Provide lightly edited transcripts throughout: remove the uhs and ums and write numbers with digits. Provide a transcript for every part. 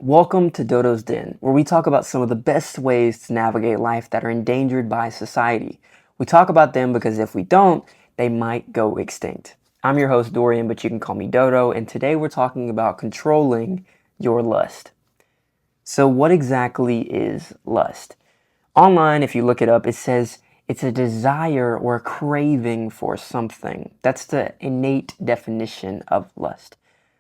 Welcome to Dodo's Den, where we talk about some of the best ways to navigate life that are endangered by society. We talk about them because if we don't, they might go extinct. I'm your host, Dorian, but you can call me Dodo, and today we're talking about controlling your lust. So, what exactly is lust? Online, if you look it up, it says it's a desire or a craving for something. That's the innate definition of lust.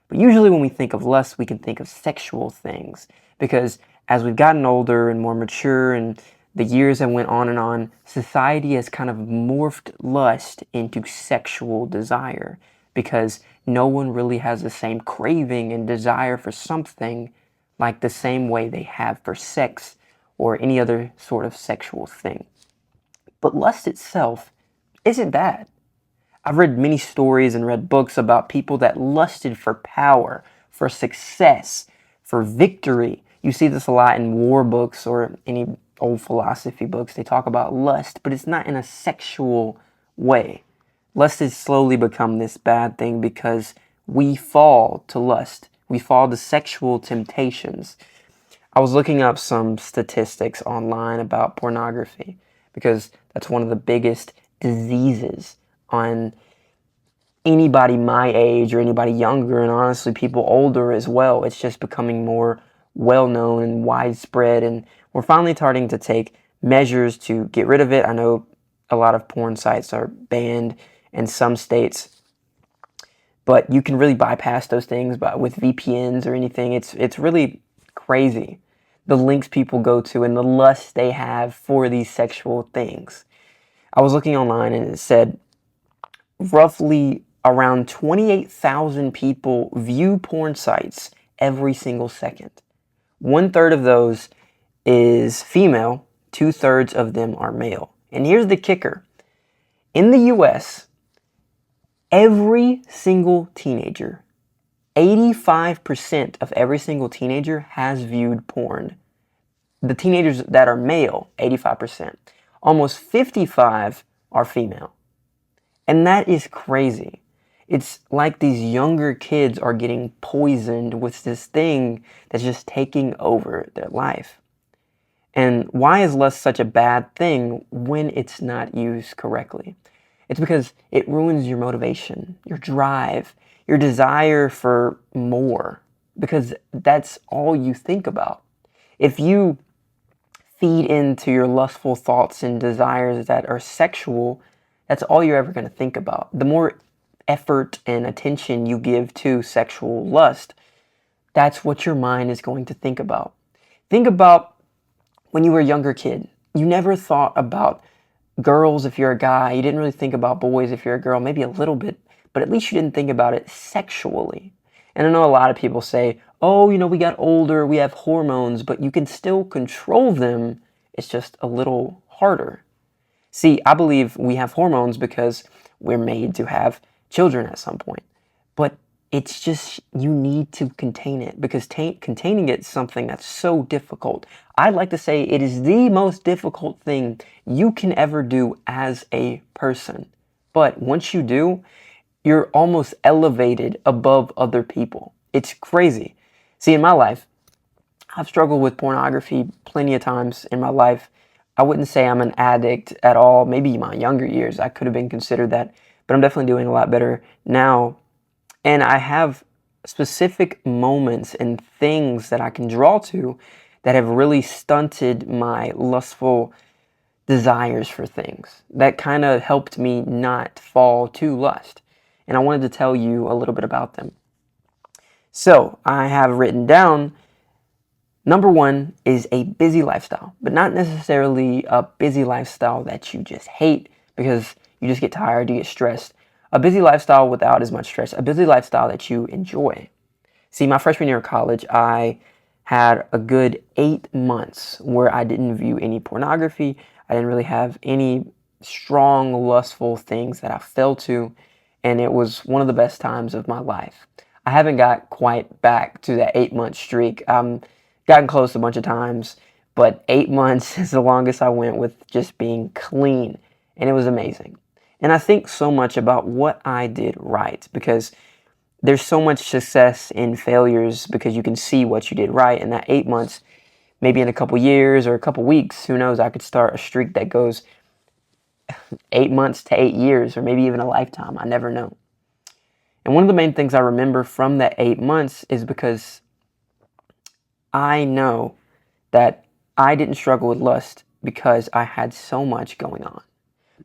But usually when we think of lust, we can think of sexual things because as we've gotten older and more mature and the years that went on, society has kind of morphed lust into sexual desire because no one really has the same craving and desire for something like the same way they have for sex or any other sort of sexual thing. But lust itself isn't bad. I've read many stories and read books about people that lusted for power, for success, for victory. You see this a lot in war books or any old philosophy books. They talk about lust, but it's not in a sexual way. Lust has slowly become this bad thing because we fall to lust. We fall to sexual temptations. I was looking up some statistics online about pornography because that's one of the biggest diseases on anybody my age or anybody younger, and honestly people older as well. It's just becoming more well known and widespread, and we're finally starting to take measures to get rid of it. I know a lot of porn sites are banned in some states, but you can really bypass those things with VPNs or anything. It's really crazy the links people go to and the lust they have for these sexual things. I was looking online and it said roughly around 28,000 people view porn sites every single second. 1/3 of those is female, 2/3 of them are male. And here's the kicker. In the US, every single teenager, 85% of every single teenager has viewed porn. The teenagers that are male, 85%. Almost 55 are female. And that is crazy. It's like these younger kids are getting poisoned with this thing that's just taking over their life. And why is lust such a bad thing when it's not used correctly? It's because it ruins your motivation, your drive, your desire for more, because that's all you think about. If you feed into your lustful thoughts and desires that are sexual, that's all you're ever going to think about. The more effort and attention you give to sexual lust, that's what your mind is going to think about. Think about when you were a younger kid. You never thought about girls if you're a guy. You didn't really think about boys if you're a girl, maybe a little bit, but at least you didn't think about it sexually. And I know a lot of people say, oh, we got older, we have hormones, but you can still control them. It's just a little harder. See, I believe we have hormones because we're made to have children at some point. But it's just, you need to contain it because containing it is something that's so difficult. I'd like to say it is the most difficult thing you can ever do as a person. But once you do, you're almost elevated above other people. It's crazy. See, in my life, I've struggled with pornography plenty of times in my life. I wouldn't say I'm an addict at all. Maybe in my younger years, I could have been considered that, but I'm definitely doing a lot better now. And I have specific moments and things that I can draw to that have really stunted my lustful desires for things. That kind of helped me not fall to lust. And I wanted to tell you a little bit about them. So I have written down, number one is a busy lifestyle, but not necessarily a busy lifestyle that you just hate because you just get tired, you get stressed. A busy lifestyle without as much stress, a busy lifestyle that you enjoy. See, my freshman year of college, I had a good 8 months where I didn't view any pornography. I didn't really have any strong, lustful things that I fell to, and it was one of the best times of my life. I haven't got quite back to that 8-month streak. Gotten close a bunch of times, but 8 months is the longest I went with just being clean, and it was amazing. And I think so much about what I did right because there's so much success in failures because you can see what you did right. And that 8 months, maybe in a couple years or a couple weeks, who knows, I could start a streak that goes 8 months to 8 years or maybe even a lifetime. I never know. And one of the main things I remember from that 8 months is because I know that I didn't struggle with lust because I had so much going on.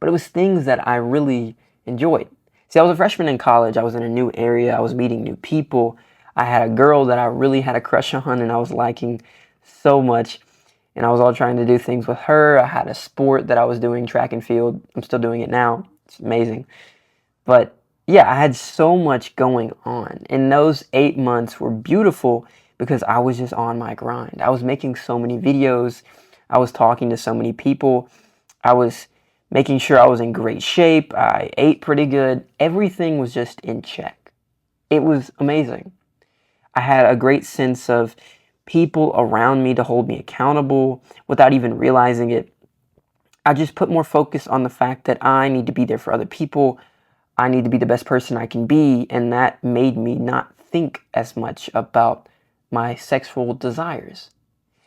But it was things that I really enjoyed. See, I was a freshman in college. I was in a new area. I was meeting new people. I had a girl that I really had a crush on and I was liking so much. And I was all trying to do things with her. I had a sport that I was doing, track and field. I'm still doing it now. It's amazing. But yeah, I had so much going on. And those 8 months were beautiful because I was just on my grind. I was making so many videos. I was talking to so many people. I was making sure I was in great shape. I ate pretty good. Everything was just in check. It was amazing. I had a great sense of people around me to hold me accountable without even realizing it. I just put more focus on the fact that I need to be there for other people. I need to be the best person I can be, and that made me not think as much about my sexual desires.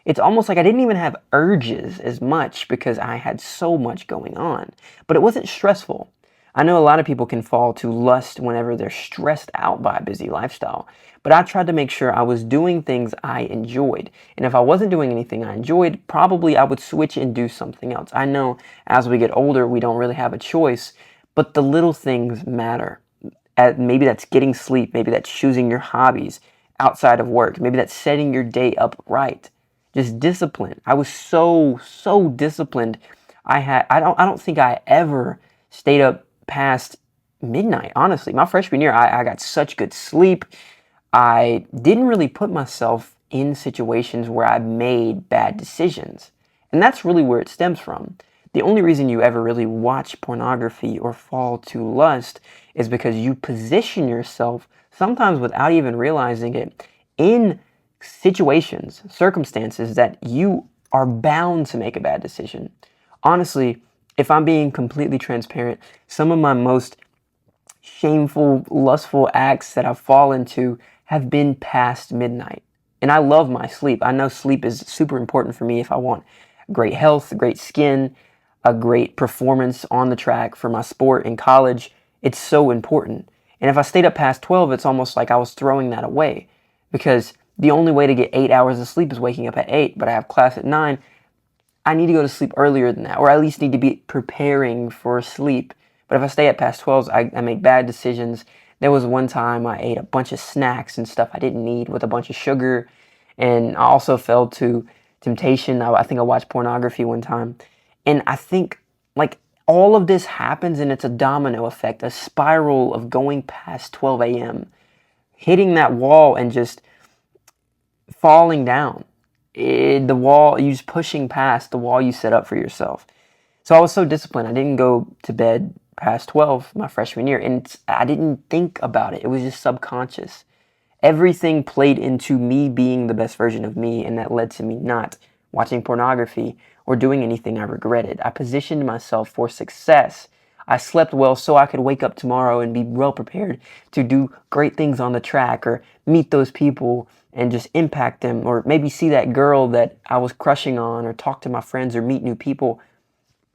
It's almost like I didn't even have urges as much because I had so much going on, but it wasn't stressful. I know a lot of people can fall to lust whenever they're stressed out by a busy lifestyle, but I tried to make sure I was doing things I enjoyed. And if I wasn't doing anything I enjoyed, probably I would switch and do something else. I know as we get older, we don't really have a choice, but the little things matter. Maybe that's getting sleep. Maybe that's choosing your hobbies outside of work. Maybe that's setting your day up right. Just discipline. I was so disciplined. I don't think I ever stayed up past midnight, honestly. My freshman year, I got such good sleep. I didn't really put myself in situations where I made bad decisions. And that's really where it stems from. The only reason you ever really watch pornography or fall to lust is because you position yourself, sometimes without even realizing it, in situations, circumstances that you are bound to make a bad decision. Honestly, if I'm being completely transparent, some of my most shameful, lustful acts that I've fallen into have been past midnight. And I love my sleep. I know sleep is super important for me if I want great health, great skin, a great performance on the track for my sport in college. It's so important. And if I stayed up past 12, it's almost like I was throwing that away because the only way to get 8 hours of sleep is waking up at 8, but I have class at 9. I need to go to sleep earlier than that, or at least need to be preparing for sleep. But if I stay up past 12, I make bad decisions. There was one time I ate a bunch of snacks and stuff I didn't need with a bunch of sugar. And I also fell to temptation. I think I watched pornography one time. And I think like all of this happens and it's a domino effect, a spiral of going past 12 a.m., hitting that wall and just falling down. The wall, you just pushing past the wall you set up for yourself. So I was so disciplined. I didn't go to bed past 12 my freshman year, and I didn't think about it. It was just subconscious. Everything played into me being the best version of me, and that led to me not watching pornography or doing anything I regretted. I positioned myself for success. I slept well so I could wake up tomorrow and be well prepared to do great things on the track or meet those people and just impact them, or maybe see that girl that I was crushing on, or talk to my friends or meet new people.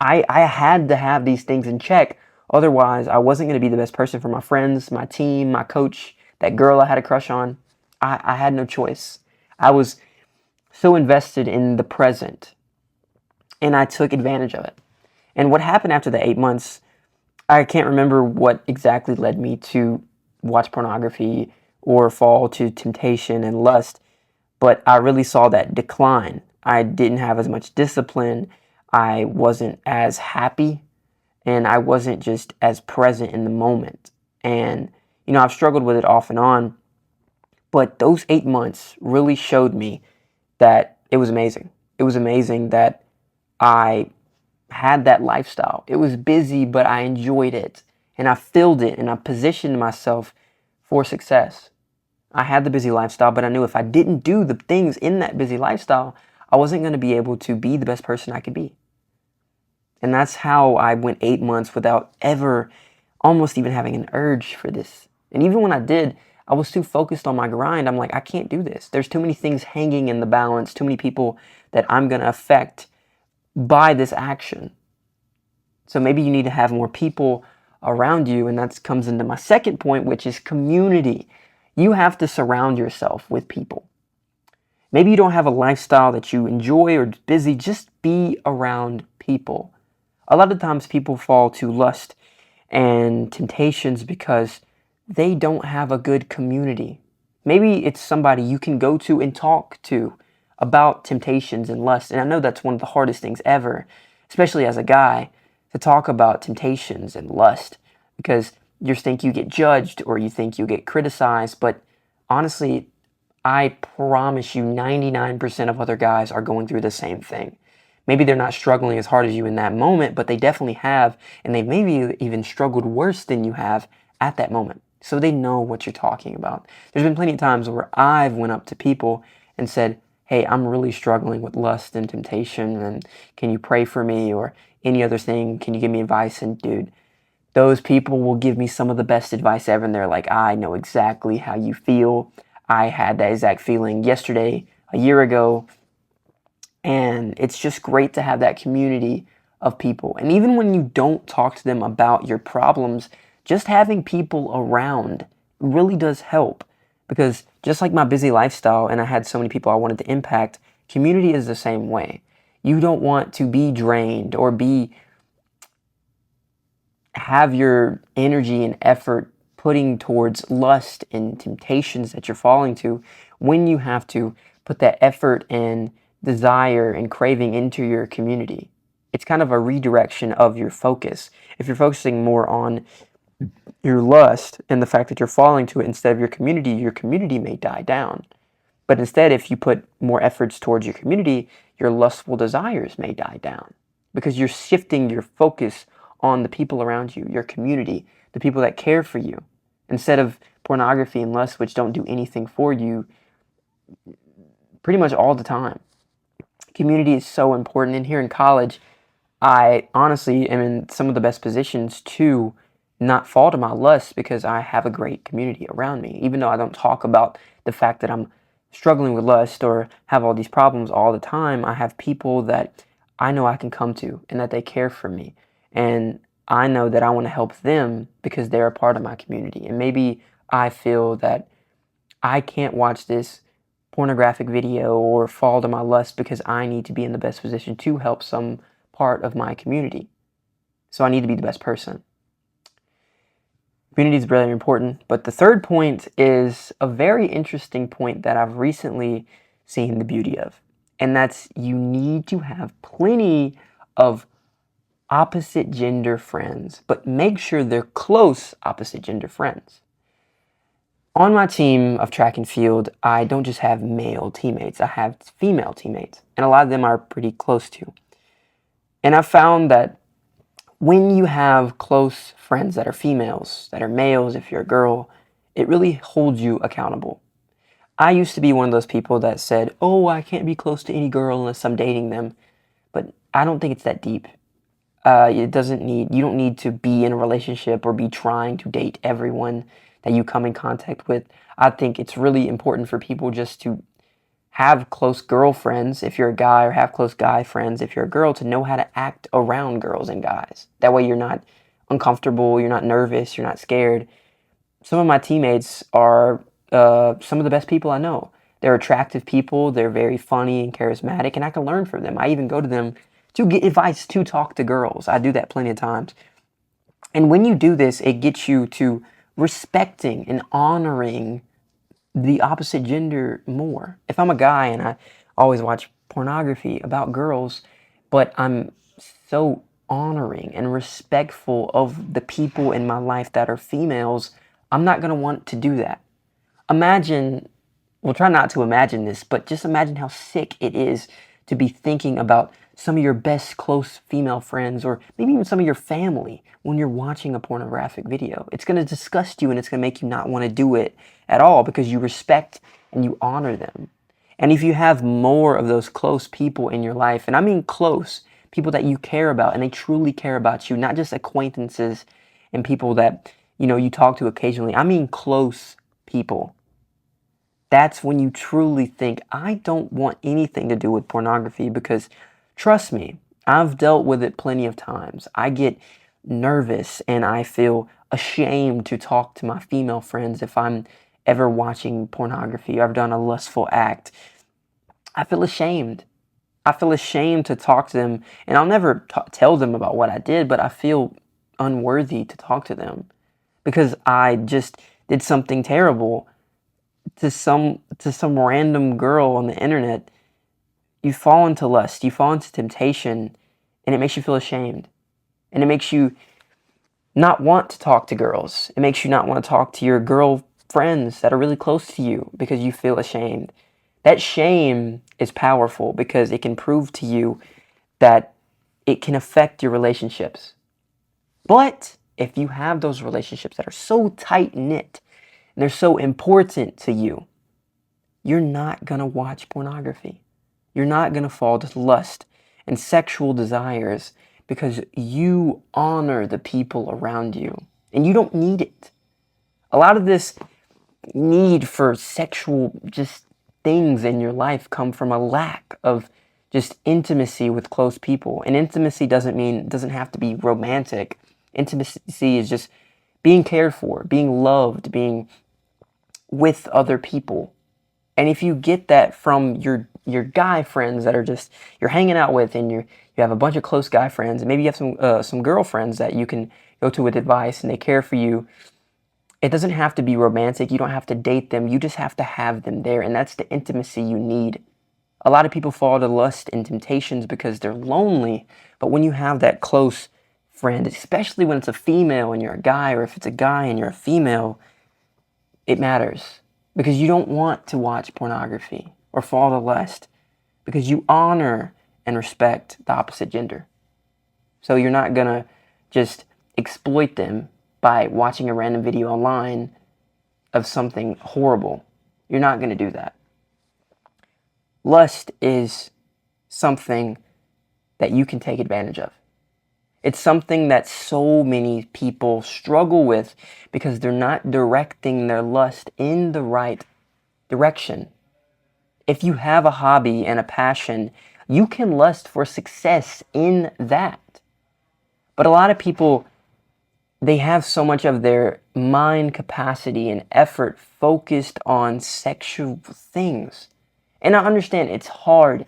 I had to have these things in check. Otherwise, I wasn't going to be the best person for my friends, my team, my coach, that girl I had a crush on. I had no choice. I was so invested in the present, and I took advantage of it. And what happened after the 8 months, I can't remember what exactly led me to watch pornography or fall to temptation and lust, but I really saw that decline. I didn't have as much discipline. I wasn't as happy, and I wasn't just as present in the moment. And, I've struggled with it off and on, but those 8 months really showed me that it was amazing. It was amazing that I had that lifestyle. It was busy, but I enjoyed it, and I filled it, and I positioned myself for success. I had the busy lifestyle, but I knew if I didn't do the things in that busy lifestyle, I wasn't going to be able to be the best person I could be. And that's how I went 8 months without ever almost even having an urge for this. And even when I did, I was too focused on my grind. I'm like, I can't do this. There's too many things hanging in the balance, too many people that I'm going to affect by this action. So maybe you need to have more people around you, and that comes into my second point, which is community. You have to surround yourself with people. Maybe you don't have a lifestyle that you enjoy or busy, just be around people. A lot of times people fall to lust and temptations because they don't have a good community. Maybe it's somebody you can go to and talk to about temptations and lust. And I know that's one of the hardest things ever, especially as a guy, to talk about temptations and lust, because you think you get judged or you think you get criticized. But honestly, I promise you 99% of other guys are going through the same thing. Maybe they're not struggling as hard as you in that moment, but they definitely have, and they maybe even struggled worse than you have at that moment. So they know what you're talking about. There's been plenty of times where I've went up to people and said, hey, I'm really struggling with lust and temptation, and can you pray for me, or any other thing? Can you give me advice? And dude, those people will give me some of the best advice ever, and they're like, I know exactly how you feel. I had that exact feeling yesterday, a year ago, and it's just great to have that community of people. And even when you don't talk to them about your problems, just having people around really does help. Because just like my busy lifestyle, and I had so many people I wanted to impact, community is the same way. You don't want to be drained or have your energy and effort putting towards lust and temptations that you're falling to, when you have to put that effort and desire and craving into your community. It's kind of a redirection of your focus. If you're focusing more on your lust and the fact that you're falling to it instead of your community may die down. But instead, if you put more efforts towards your community, your lustful desires may die down, because you're shifting your focus on the people around you, your community, the people that care for you, instead of pornography and lust, which don't do anything for you pretty much all the time. Community is so important. And here in college, I honestly am in some of the best positions to not fall to my lust because I have a great community around me. Even though I don't talk about the fact that I'm struggling with lust or have all these problems all the time, I have people that I know I can come to and that they care for me. And I know that I want to help them because they're a part of my community. And maybe I feel that I can't watch this pornographic video or fall to my lust because I need to be in the best position to help some part of my community. So I need to be the best person. Community is really important. But the third point is a very interesting point that I've recently seen the beauty of. And that's, you need to have plenty of opposite gender friends, but make sure they're close opposite gender friends. On my team of track and field, I don't just have male teammates, I have female teammates, and a lot of them are pretty close to. And I've found that when you have close friends that are females, that are males, if you're a girl, it really holds you accountable. I used to be one of those people that said, oh, I can't be close to any girl unless I'm dating them. But I don't think it's that deep. You don't need to be in a relationship or be trying to date everyone that you come in contact with. I think it's really important for people just to have close girlfriends if you're a guy, or have close guy friends if you're a girl, to know how to act around girls and guys. That way you're not uncomfortable, you're not nervous, you're not scared. Some of my teammates are some of the best people I know. They're attractive people, they're very funny and charismatic, and I can learn from them. I even go to them to get advice to talk to girls. I do that plenty of times. And when you do this, it gets you to respecting and honoring the opposite gender more. If I'm a guy and I always watch pornography about girls, but I'm so honoring and respectful of the people in my life that are females, I'm not going to want to do that. Imagine, well, try not to imagine this, but just imagine how sick it is to be thinking about some of your best close female friends, or maybe even some of your family, when you're watching a pornographic video. It's going to disgust you, and it's going to make you not want to do it at all, because you respect and you honor them. And if you have more of those close people in your life, and I mean close, people that you care about and they truly care about you, not just acquaintances and people that, you talk to occasionally. I mean close people. That's when you truly think, I don't want anything to do with pornography, because trust me, I've dealt with it plenty of times. I get nervous and I feel ashamed to talk to my female friends if I'm ever watching pornography or I've done a lustful act. I feel ashamed. I feel ashamed to talk to them, and I'll never tell them about what I did, but I feel unworthy to talk to them because I just did something terrible to some random girl on the internet. You fall into lust, you fall into temptation, and it makes you feel ashamed. And it makes you not want to talk to girls. It makes you not want to talk to your girl friends that are really close to you because you feel ashamed. That shame is powerful because it can prove to you that it can affect your relationships. But if you have those relationships that are so tight knit and they're so important to you, you're not going to watch pornography. You're not going to fall to lust and sexual desires because you honor the people around you and you don't need it. A lot of this need for sexual just things in your life come from a lack of just intimacy with close people. And intimacy doesn't have to be romantic. Intimacy is just being cared for, being loved, being with other people. And if you get that from your guy friends that are just you're hanging out with, and you have a bunch of close guy friends, and maybe you have some girlfriends that you can go to with advice and they care for you. It doesn't have to be romantic. You don't have to date them. You just have to have them there, and that's the intimacy you need. A lot of people fall to lust and temptations because they're lonely, but when you have that close friend, especially when it's a female and you're a guy, or if it's a guy and you're a female, it matters. Because you don't want to watch pornography or fall to lust, because you honor and respect the opposite gender. So you're not going to just exploit them by watching a random video online of something horrible. You're not going to do that. Lust is something that you can take advantage of. It's something that so many people struggle with because they're not directing their lust in the right direction. If you have a hobby and a passion, you can lust for success in that. But a lot of people, they have so much of their mind capacity and effort focused on sexual things. And I understand it's hard.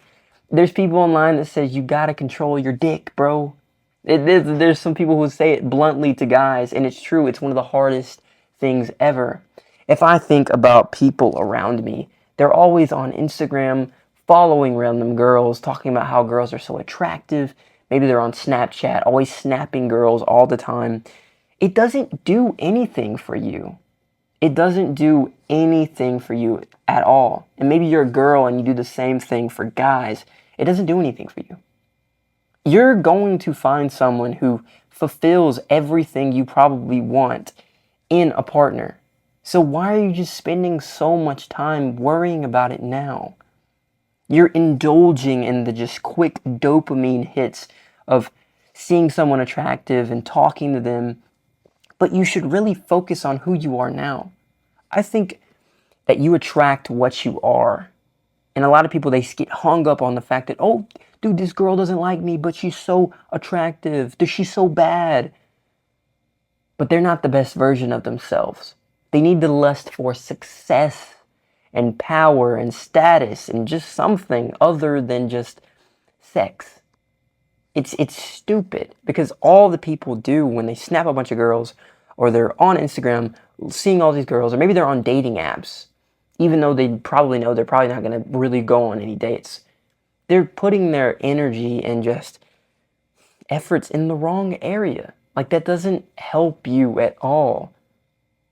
There's people online that says you gotta control your dick, bro. There's some people who say it bluntly to guys, and it's true. It's one of the hardest things ever. If I think about people around me, they're always on Instagram following random girls, talking about how girls are so attractive. Maybe they're on Snapchat, always snapping girls all the time. It doesn't do anything for you. It doesn't do anything for you at all. And maybe you're a girl and you do the same thing for guys. It doesn't do anything for you. You're going to find someone who fulfills everything you probably want in a partner. So why are you just spending so much time worrying about it now? You're indulging in the just quick dopamine hits of seeing someone attractive and talking to them, but you should really focus on who you are now. I think that you attract what you are. And a lot of people, they get hung up on the fact that, oh, dude, this girl doesn't like me, but she's so attractive. She's so bad. But they're not the best version of themselves. They need to lust for success and power and status and just something other than just sex. It's stupid, because all the people do when they snap a bunch of girls, or they're on Instagram seeing all these girls, or maybe they're on dating apps, even though they probably know they're probably not going to really go on any dates. They're putting their energy and just efforts in the wrong area. Like, that doesn't help you at all.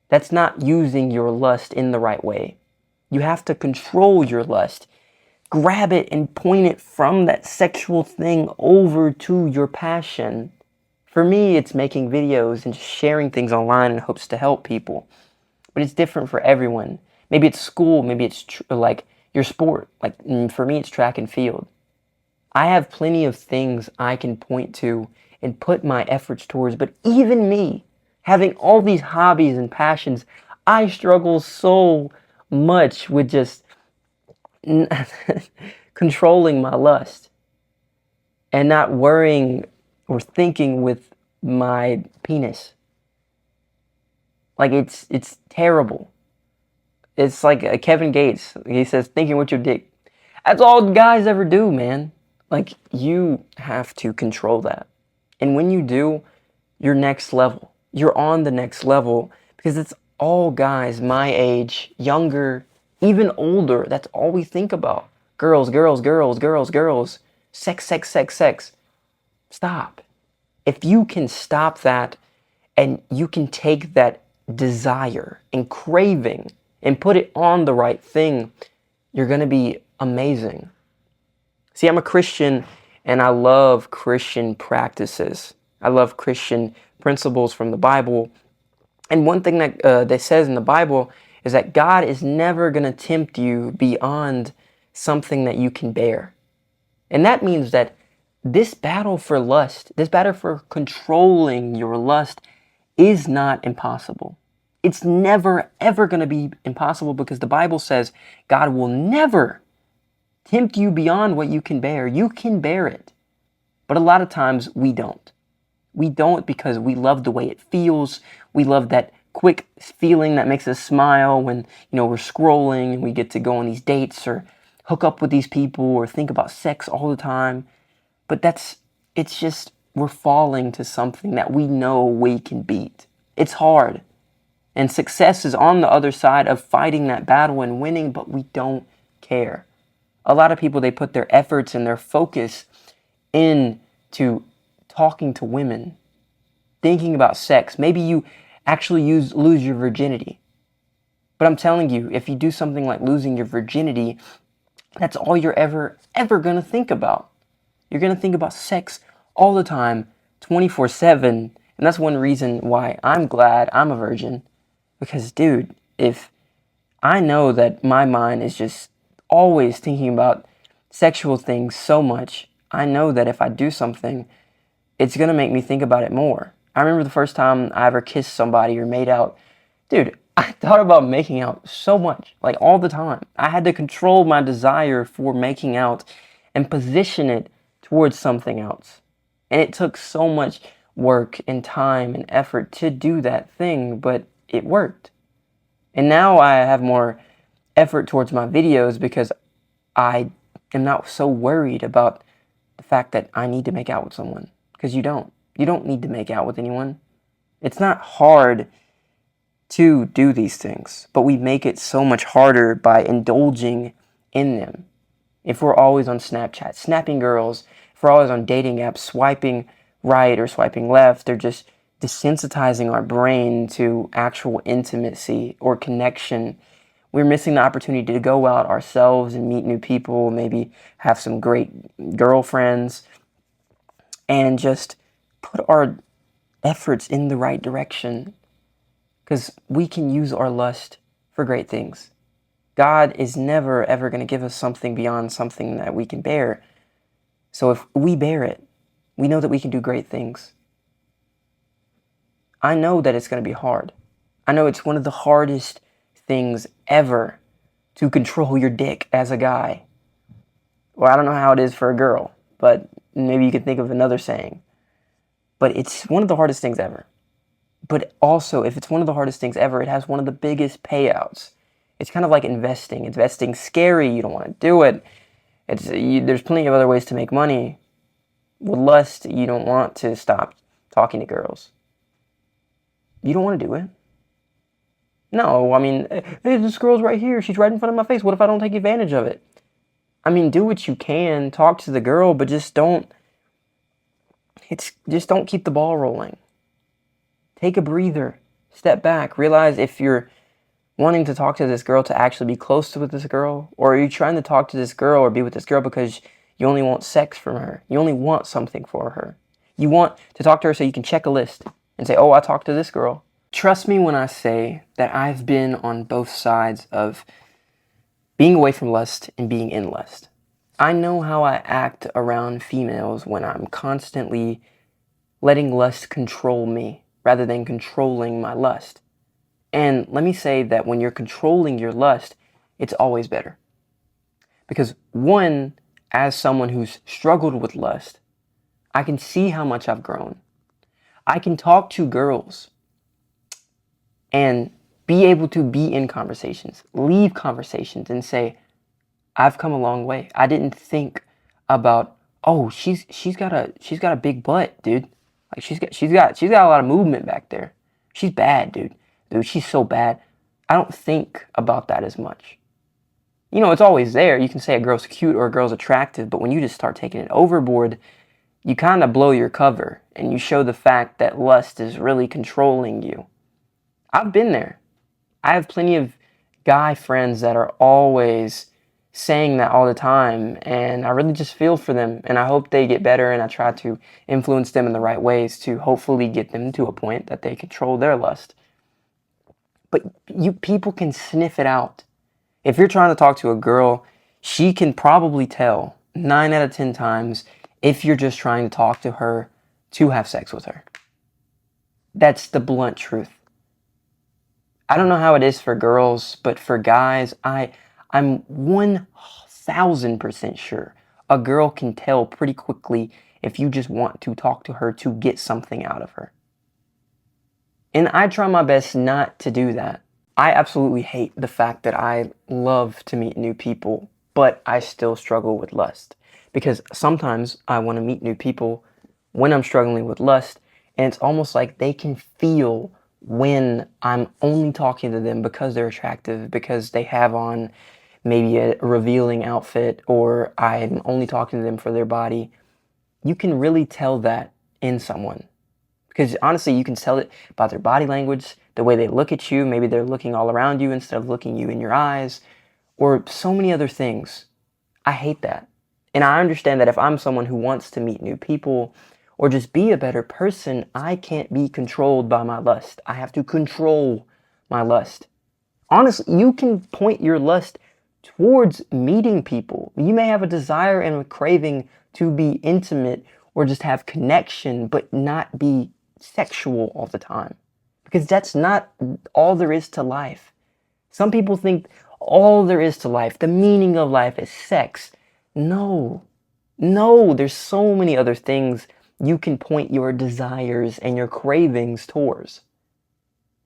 That's not using your lust in the right way. You have to control your lust. Grab it and point it from that sexual thing over to your passion. For me, it's making videos and just sharing things online in hopes to help people. But it's different for everyone. Maybe it's school, maybe it's like your sport. Like, for me, it's track and field. I have plenty of things I can point to and put my efforts towards, but even me, having all these hobbies and passions, I struggle so much with just controlling my lust and not worrying or thinking with my penis. Like it's terrible. It's like Kevin Gates. He says thinking with your dick. That's all guys ever do, man. Like you have to control that. And when you do, you're next level. You're on the next level because it's all guys my age, younger, even older. That's all we think about. Girls, girls, girls, girls, girls. Sex, sex, sex, sex. Stop. If you can stop that and you can take that desire and craving and put it on the right thing, you're going to be amazing. See, I'm a Christian and I love Christian practices. I love Christian principles from the Bible. And one thing that says in the Bible is that God is never going to tempt you beyond something that you can bear. And that means that this battle for lust, this battle for controlling your lust is not impossible. It's never, ever going to be impossible because the Bible says God will never tempt you beyond what you can bear. You can bear it. But a lot of times we don't. We don't because we love the way it feels. We love that quick feeling that makes us smile when, we're scrolling and we get to go on these dates or hook up with these people or think about sex all the time. But it's just, we're falling to something that we know we can beat. It's hard. And success is on the other side of fighting that battle and winning, but we don't care. A lot of people, they put their efforts and their focus into talking to women, thinking about sex. Maybe you actually lose your virginity. But I'm telling you, if you do something like losing your virginity, that's all you're ever going to think about. You're going to think about sex all the time, 24/7. And that's one reason why I'm glad I'm a virgin. Because, dude, if I know that my mind is just always thinking about sexual things so much, I know that if I do something, it's going to make me think about it more. I remember the first time I ever kissed somebody or made out. Dude, I thought about making out so much, like all the time. I had to control my desire for making out and position it towards something else. And it took so much work and time and effort to do that thing, but it worked. And now I have more effort towards my videos because I am not so worried about the fact that I need to make out with someone. Because you don't. You don't need to make out with anyone. It's not hard to do these things, but we make it so much harder by indulging in them. If we're always on Snapchat, snapping girls, if we're always on dating apps, swiping right or swiping left, they're just desensitizing our brain to actual intimacy or connection. We're missing the opportunity to go out ourselves and meet new people, maybe have some great girlfriends, and just put our efforts in the right direction. Because we can use our lust for great things. God is never, ever going to give us something beyond something that we can bear. So if we bear it, we know that we can do great things. I know that it's going to be hard. I know it's one of the hardest things ever to control your dick as a guy. Well, I don't know how it is for a girl, but maybe you can think of another saying. But it's one of the hardest things ever. But also, if it's one of the hardest things ever, it has one of the biggest payouts. It's kind of like investing. Investing's scary. You don't want to do it. There's plenty of other ways to make money. With lust, you don't want to stop talking to girls. You don't want to do it. No, I mean, hey, this girl's right here. She's right in front of my face. What if I don't take advantage of it? I mean, do what you can. Talk to the girl, but just don't keep the ball rolling. Take a breather. Step back. Realize if you're wanting to talk to this girl to actually be close to this girl, or are you trying to talk to this girl or be with this girl because you only want sex from her? You only want something for her. You want to talk to her so you can check a list and say, oh, I talked to this girl. Trust me when I say that I've been on both sides of being away from lust and being in lust. I know how I act around females when I'm constantly letting lust control me rather than controlling my lust. And let me say that when you're controlling your lust, it's always better. Because one, as someone who's struggled with lust, I can see how much I've grown. I can talk to girls and be able to be in conversations, leave conversations and say, I've come a long way. I didn't think about, oh, she's got a big butt, dude. Like she's got a lot of movement back there. She's bad, dude. Dude, she's so bad. I don't think about that as much. You know, it's always there. You can say a girl's cute or a girl's attractive, but when you just start taking it overboard, you kind of blow your cover and you show the fact that lust is really controlling you. I've been there. I have plenty of guy friends that are always saying that all the time, and I really just feel for them, and I hope they get better, and I try to influence them in the right ways to hopefully get them to a point that they control their lust. But you people can sniff it out. If you're trying to talk to a girl, she can probably tell 9 out of 10 times if you're just trying to talk to her to have sex with her. That's the blunt truth. I don't know how it is for girls, but for guys, I'm 1000% sure a girl can tell pretty quickly if you just want to talk to her to get something out of her. And I try my best not to do that. I absolutely hate the fact that I love to meet new people, but I still struggle with lust. Because sometimes I want to meet new people when I'm struggling with lust, and it's almost like they can feel when I'm only talking to them because they're attractive, because they have on maybe a revealing outfit, or I'm only talking to them for their body. You can really tell that in someone. Because honestly, you can tell it about their body language, the way they look at you. Maybe they're looking all around you instead of looking you in your eyes, or so many other things. I hate that. And I understand that if I'm someone who wants to meet new people or just be a better person, I can't be controlled by my lust. I have to control my lust. Honestly, you can point your lust towards meeting people. You may have a desire and a craving to be intimate or just have connection, but not be sexual all the time. Because that's not all there is to life. Some people think all there is to life, the meaning of life is sex. No, there's so many other things you can point your desires and your cravings towards.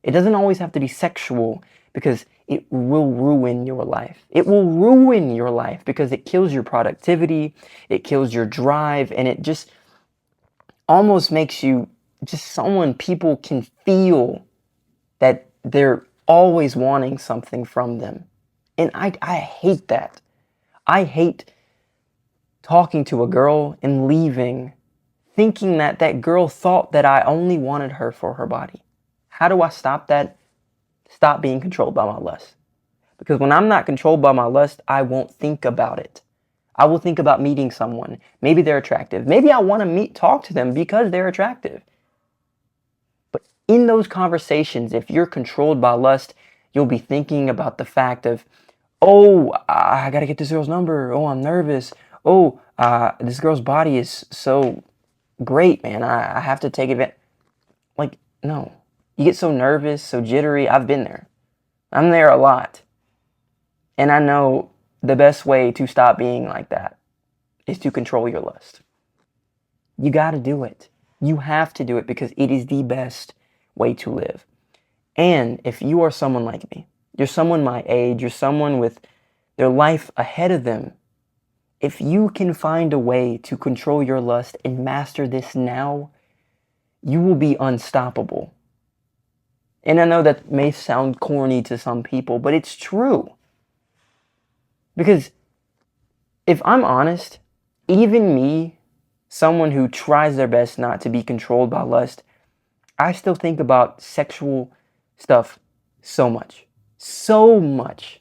It doesn't always have to be sexual because it will ruin your life. It will ruin your life because it kills your productivity, it kills your drive, and it just almost makes you just someone people can feel that they're always wanting something from them. And I hate that. I hate talking to a girl and leaving thinking that that girl thought that I only wanted her for her body. How do I stop that? Stop being controlled by my lust. Because when I'm not controlled by my lust, I won't think about it. I will think about meeting someone. Maybe they're attractive. Maybe I want to talk to them because they're attractive. But in those conversations, if you're controlled by lust, you'll be thinking about the fact of, oh, I got to get this girl's number. Oh, I'm nervous. Oh, this girl's body is so great, man. I have to take advantage. Like, no. You get so nervous, so jittery. I've been there. I'm there a lot. And I know the best way to stop being like that is to control your lust. You got to do it. You have to do it because it is the best way to live. And if you are someone like me, you're someone my age, you're someone with their life ahead of them, if you can find a way to control your lust and master this now, you will be unstoppable. And I know that may sound corny to some people, but it's true. Because if I'm honest, even me, someone who tries their best not to be controlled by lust, I still think about sexual stuff so much. So much.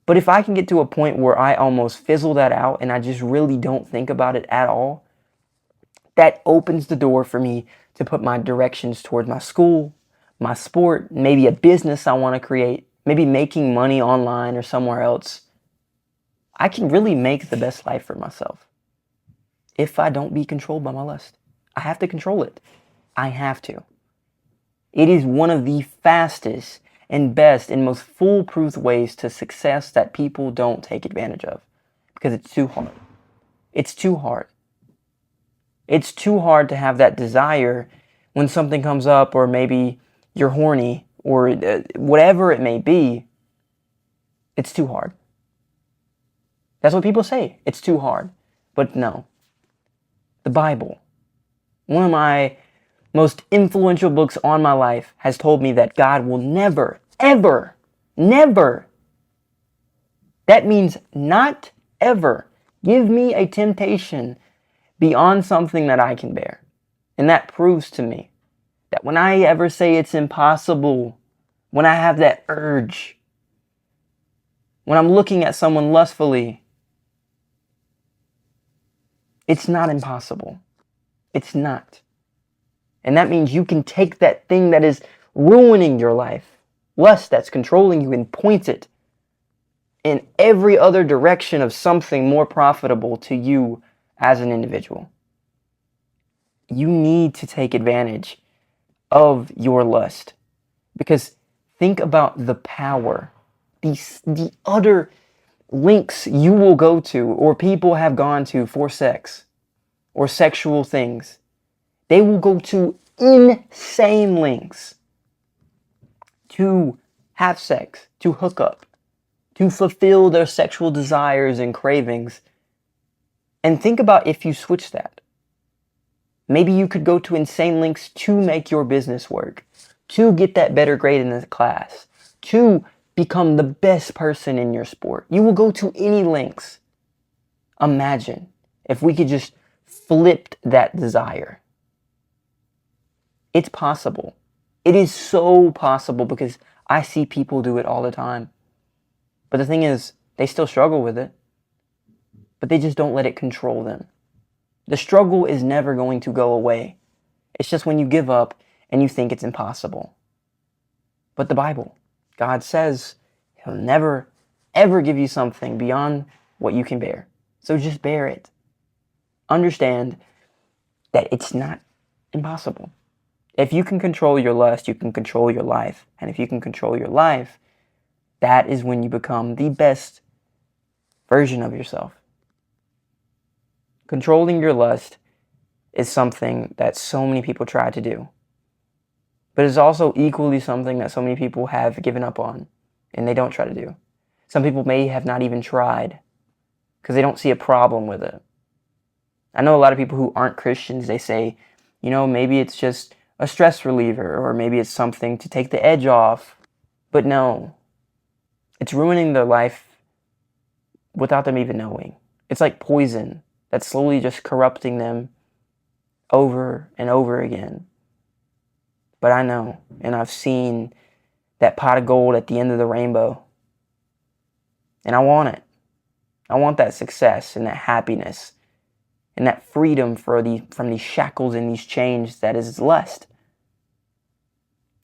But if I can get to a point where I almost fizzle that out and I just really don't think about it at all, that opens the door for me to put my directions toward my school, my sport, maybe a business I want to create, maybe making money online or somewhere else. I can really make the best life for myself if I don't be controlled by my lust. I have to control it. I have to. It is one of the fastest and best and most foolproof ways to success that people don't take advantage of because it's too hard. It's too hard. It's too hard to have that desire when something comes up, or maybe you're horny, or whatever it may be. It's too hard. That's what people say. It's too hard. But no. The Bible, one of my most influential books on my life, has told me that God will never, ever, never, that means not ever, give me a temptation beyond something that I can bear. And that proves to me that when I ever say it's impossible, when I have that urge, when I'm looking at someone lustfully, it's not impossible. It's not. And that means you can take that thing that is ruining your life, lust that's controlling you, and point it in every other direction of something more profitable to you as an individual. You need to take advantage of your lust, because think about the power, the utter links you will go to, or people have gone to, for sex or sexual things. They will go to insane lengths to have sex, to hook up, to fulfill their sexual desires and cravings. And think about if you switch that. Maybe you could go to insane lengths to make your business work, to get that better grade in the class, to become the best person in your sport. You will go to any lengths. Imagine if we could just flip that desire. It's possible. It is so possible, because I see people do it all the time. But the thing is, they still struggle with it, but they just don't let it control them. The struggle is never going to go away. It's just when you give up and you think it's impossible. But the Bible, God says He'll never, ever give you something beyond what you can bear. So just bear it. Understand that it's not impossible. If you can control your lust, you can control your life. And if you can control your life, that is when you become the best version of yourself. Controlling your lust is something that so many people try to do. But it's also equally something that so many people have given up on and they don't try to do. Some people may have not even tried because they don't see a problem with it. I know a lot of people who aren't Christians, they say, maybe it's just a stress reliever, or maybe it's something to take the edge off. But no, it's ruining their life without them even knowing. It's like poison that's slowly just corrupting them over and over again. But I know, and I've seen that pot of gold at the end of the rainbow. And I want it. I want that success and that happiness and that freedom from these shackles and these chains that is lust.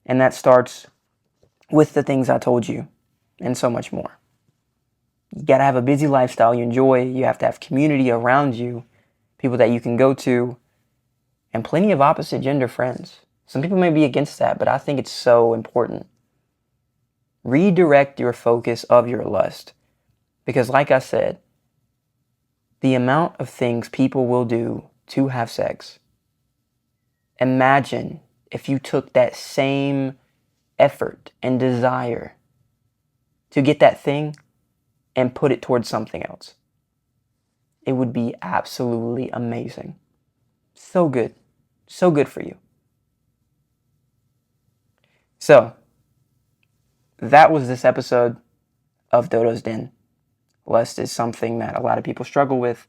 And that starts with the things I told you and so much more. You got to have a busy lifestyle you enjoy. You have to have community around you, people that you can go to, and plenty of opposite gender friends. Some people may be against that, but I think it's so important. Redirect your focus of your lust. Because like I said, the amount of things people will do to have sex, imagine if you took that same effort and desire to get that thing and put it towards something else. It would be absolutely amazing. So good. So good for you. So, that was this episode of Dodo's Den. Lust is something that a lot of people struggle with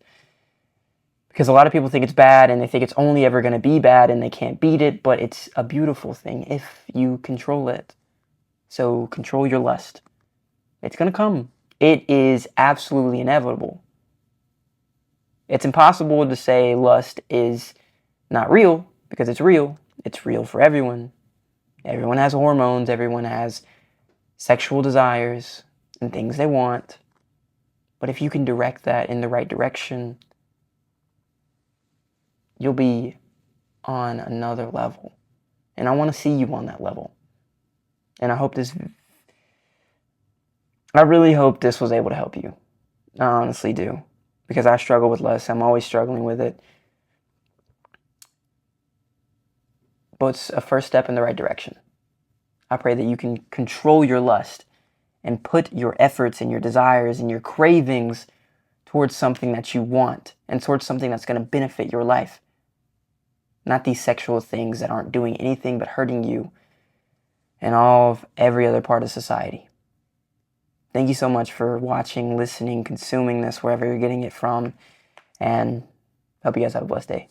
because a lot of people think it's bad and they think it's only ever going to be bad and they can't beat it, but it's a beautiful thing if you control it. So control your lust. It's going to come. It is absolutely inevitable. It's impossible to say lust is not real because it's real. It's real for everyone. Everyone has hormones. Everyone has sexual desires and things they want. But if you can direct that in the right direction, you'll be on another level. And I want to see you on that level. And I really hope this was able to help you. I honestly do. Because I struggle with lust. I'm always struggling with it. But it's a first step in the right direction. I pray that you can control your lust and put your efforts and your desires and your cravings towards something that you want and towards something that's going to benefit your life. Not these sexual things that aren't doing anything but hurting you and all of every other part of society. Thank you so much for watching, listening, consuming this, wherever you're getting it from, and hope you guys have a blessed day.